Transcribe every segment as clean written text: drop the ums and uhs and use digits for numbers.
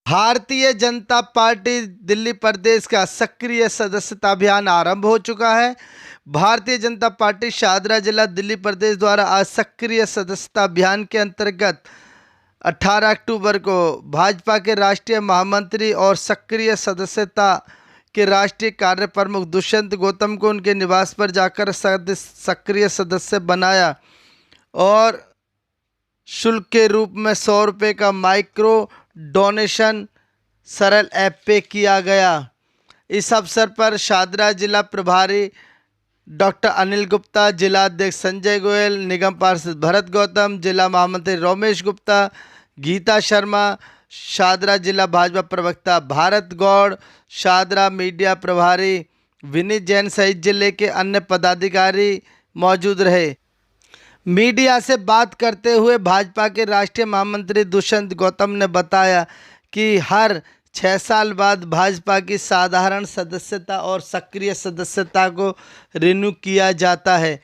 Bharatiya Janata party Delhi प्रदेश का सक्रिय सदस्यता अभियान आरंभ हो चुका है। भारतीय जनता पार्टी शाहदरा जिला दिल्ली प्रदेश द्वारा आज सक्रिय सदस्यता अभियान के अंतर्गत 18 अक्टूबर को भाजपा के राष्ट्रीय महामंत्री और सक्रिय सदस्यता के राष्ट्रीय कार्य प्रमुख दुष्यंत गौतम को उनके निवास पर जाकर सक्रिय सदस्य बनाया और शुल्क के रूप में 100 रुपये का माइक्रो डोनेशन सरल ऐप पे किया गया। इस अवसर पर शाहदरा जिला प्रभारी डॉक्टर अनिल गुप्ता, जिला अध्यक्ष संजय गोयल, निगम पार्षद भरत गौतम, जिला महामंत्री रोमेश गुप्ता, गीता शर्मा, शाहदरा जिला भाजपा प्रवक्ता भारत गौड़, शाहदरा मीडिया प्रभारी विनीत जैन सहित जिले के अन्य पदाधिकारी मौजूद रहे। मीडिया से बात करते हुए भाजपा के राष्ट्रीय महामंत्री दुष्यंत गौतम ने बताया कि हर 6 साल बाद भाजपा की साधारण सदस्यता और सक्रिय सदस्यता को रिन्यू किया जाता है।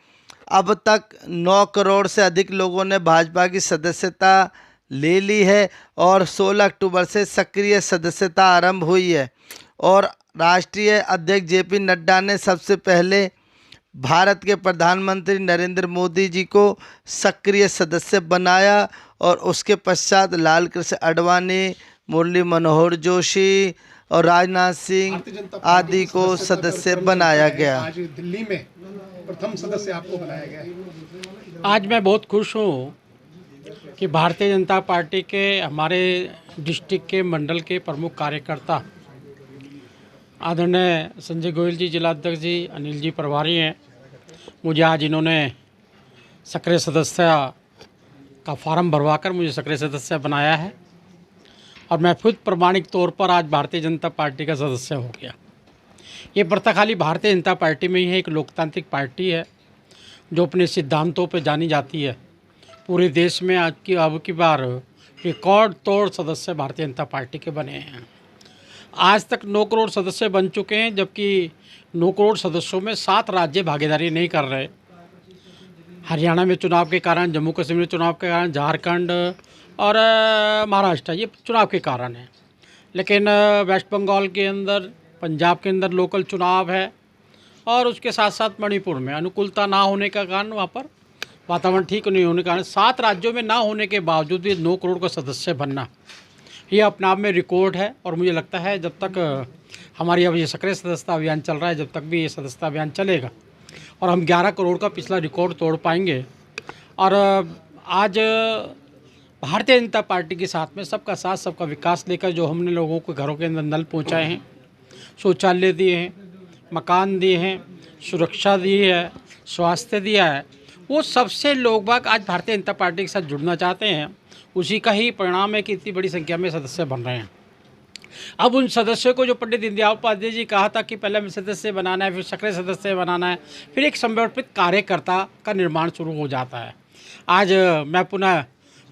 अब तक 9 करोड़ से अधिक लोगों ने भाजपा की सदस्यता ले ली है और 16 अक्टूबर से सक्रिय सदस्यता आरंभ हुई है और राष्ट्रीय अध्यक्ष जेपी नड्डा ने सबसे पहले भारत के प्रधानमंत्री नरेंद्र मोदी जी को सक्रिय सदस्य बनाया और उसके पश्चात लाल कृष्ण आडवाणी, मुरली मनोहर जोशी और राजनाथ सिंह आदि को सदस्य बनाया गया। आज दिल्ली में प्रथम सदस्य आपको बनाया गया है। आज मैं बहुत खुश हूँ कि भारतीय जनता पार्टी के हमारे डिस्ट्रिक्ट के मंडल के प्रमुख कार्यकर्ता आदरणीय संजय गोयल जी, जिला अध्यक्ष जी, अनिल जी प्रभारी हैं। मुझे आज इन्होंने सक्रिय सदस्य का फॉर्म भरवाकर मुझे सक्रिय सदस्य बनाया है और मैं खुद प्रमाणिक तौर पर आज भारतीय जनता पार्टी का सदस्य हो गया। ये प्रथा खाली भारतीय जनता पार्टी में ही है, एक लोकतांत्रिक पार्टी है जो अपने सिद्धांतों पर जानी जाती है। पूरे देश में अब की बार रिकॉर्ड तोड़ सदस्य भारतीय जनता पार्टी के बने हैं। आज तक 9 करोड़ सदस्य बन चुके हैं, जबकि 9 करोड़ सदस्यों में 7 राज्य भागीदारी नहीं कर रहे। हरियाणा में चुनाव के कारण, जम्मू कश्मीर में चुनाव के कारण, झारखंड और महाराष्ट्र ये चुनाव के कारण है। लेकिन वेस्ट बंगाल के अंदर, पंजाब के अंदर लोकल चुनाव है और उसके साथ साथ मणिपुर में अनुकूलता ना होने का कारण, वहाँ पर वातावरण ठीक नहीं होने के कारण 7 राज्यों में ना होने के बावजूद भी 9 करोड़ का सदस्य बनना ये अपने आप में रिकॉर्ड है। और मुझे लगता है जब तक हमारी अब ये सक्रिय सदस्यता अभियान चल रहा है, जब तक भी ये सदस्यता अभियान चलेगा और हम 11 करोड़ का पिछला रिकॉर्ड तोड़ पाएंगे। और आज भारतीय जनता पार्टी के साथ में सबका साथ सबका विकास लेकर जो हमने लोगों को घरों के अंदर नल पहुँचाए हैं, शौचालय दिए हैं, मकान दिए हैं, सुरक्षा दी है, स्वास्थ्य दिया है, वो सबसे लोग बाग आज भारतीय जनता पार्टी के साथ जुड़ना चाहते हैं। उसी का ही परिणाम है कि इतनी बड़ी संख्या में सदस्य बन रहे हैं। अब उन सदस्यों को जो पंडित दीनदयाल उपाध्याय जी कहा था कि पहले हमें सदस्य बनाना है, फिर सक्रिय सदस्य बनाना है, फिर एक समर्पित कार्यकर्ता का निर्माण शुरू हो जाता है। आज मैं पुनः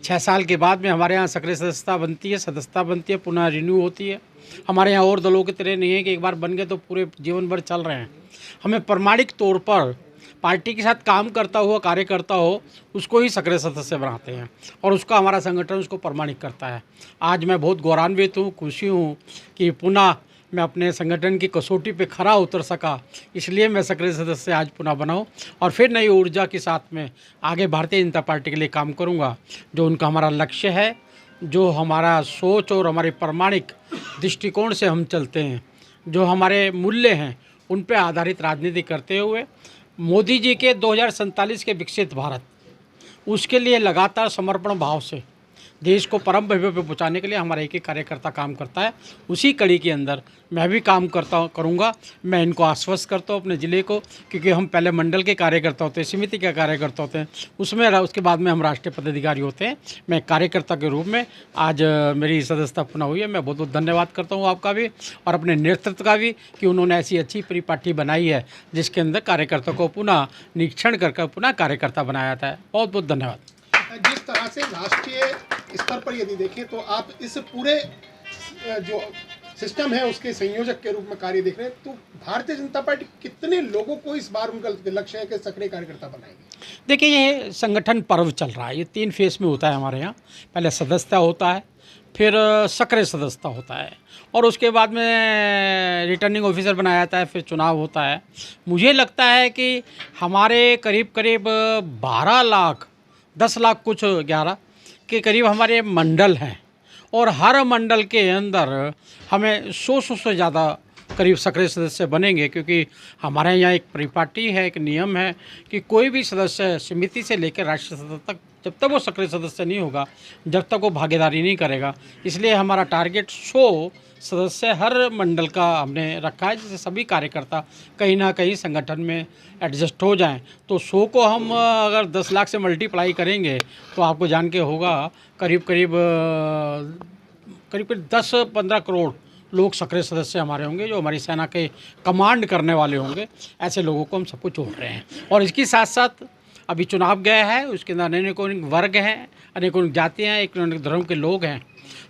6 साल के बाद में हमारे यहाँ सक्रिय सदस्यता बनती है, सदस्यता बनती है, पुनः रिन्यू होती है। हमारे यहाँ और दलों की तरह नहीं है कि एक बार बन गए तो पूरे जीवन भर चल रहे हैं। हमें प्रमाणिक तौर पर पार्टी के साथ काम करता हुआ कार्यकर्ता हो उसको ही सक्रिय सदस्य बनाते हैं और उसका हमारा संगठन उसको प्रमाणित करता है। आज मैं बहुत गौरवान्वित हूँ, खुशी हूँ कि पुनः मैं अपने संगठन की कसौटी पे खरा उतर सका, इसलिए मैं सक्रिय सदस्य आज पुनः बनाऊँ और फिर नई ऊर्जा के साथ में आगे भारतीय जनता पार्टी के लिए काम करूँगा। जो उनका हमारा लक्ष्य है, जो हमारा सोच और हमारे प्रमाणिक दृष्टिकोण से हम चलते हैं, जो हमारे मूल्य हैं, उन पर आधारित राजनीति करते हुए मोदी जी के 2047 के विकसित भारत, उसके लिए लगातार समर्पण भाव से देश को परम भव्य पे पहुँचाने के लिए हमारा एक कार्यकर्ता काम करता है। उसी कड़ी के अंदर मैं भी काम करूँगा। मैं इनको आश्वस्त करता हूँ अपने ज़िले को, क्योंकि हम पहले मंडल के कार्यकर्ता होते हैं, समिति के कार्यकर्ता होते हैं, उसके बाद में हम राष्ट्रीय पदाधिकारी होते हैं। मैं कार्यकर्ता के रूप में आज मेरी सदस्यता पुनः हुई है। मैं बहुत बहुत धन्यवाद करता हूँ आपका भी और अपने नेतृत्व का भी कि उन्होंने ऐसी अच्छी परिपाटी बनाई है जिसके अंदर कार्यकर्ता को पुनः निरीक्षण कर पुनः कार्यकर्ता बनाया जाता है। बहुत बहुत धन्यवाद। जिस तरह से राष्ट्रीय स्तर पर यदि देखें तो आप इस पूरे जो सिस्टम है उसके संयोजक के रूप में कार्य देख रहे हैं, तो भारतीय जनता पार्टी कितने लोगों को इस बार उनका लक्ष्य है कि सक्रिय कार्यकर्ता बनाएगी? देखिए, ये संगठन पर्व चल रहा है, ये 3 फेज में होता है हमारे यहाँ। पहले सदस्यता होता है, फिर सक्रिय सदस्यता होता है और उसके बाद में रिटर्निंग ऑफिसर बनाया जाता है, फिर चुनाव होता है। मुझे लगता है कि हमारे करीब करीब 12 लाख 10 लाख कुछ 11 के करीब हमारे मंडल हैं और हर मंडल के अंदर हमें 100 से ज़्यादा करीब सक्रिय सदस्य बनेंगे, क्योंकि हमारे यहाँ एक परिपाटी है, एक नियम है कि कोई भी सदस्य समिति से लेकर राष्ट्रीय सदस्य तक जब तक वो सक्रिय सदस्य नहीं होगा, जब तक वो भागीदारी नहीं करेगा, इसलिए हमारा टारगेट 100 सदस्य हर मंडल का हमने रखा है, जिससे सभी कार्यकर्ता कहीं ना कहीं संगठन में एडजस्ट हो जाएं। तो 100 को हम अगर 10 लाख से मल्टीप्लाई करेंगे तो आपको जान के होगा करीब करीब 10-15 करोड़ लोग सक्रिय सदस्य हमारे होंगे, जो हमारी सेना के कमांड करने वाले होंगे। ऐसे लोगों को हम सबको जोड़ रहे हैं और इसके साथ साथ अभी चुनाव गया है, उसके अंदर अनेकों वर्ग हैं, अनेकों जातियाँ हैं, अनेक धर्म के लोग हैं।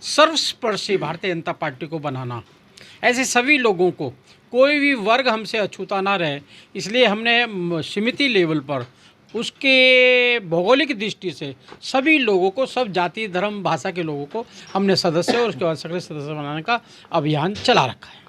सर्वस्पर्शी भारतीय जनता पार्टी को बनाना, ऐसे सभी लोगों को, कोई भी वर्ग हमसे अछूता ना रहे, इसलिए हमने समिति लेवल पर उसके भौगोलिक दृष्टि से सभी लोगों को, सब जाति धर्म भाषा के लोगों को हमने सदस्य और उसके बाद सक्रिय सदस्य बनाने का अभियान चला रखा है।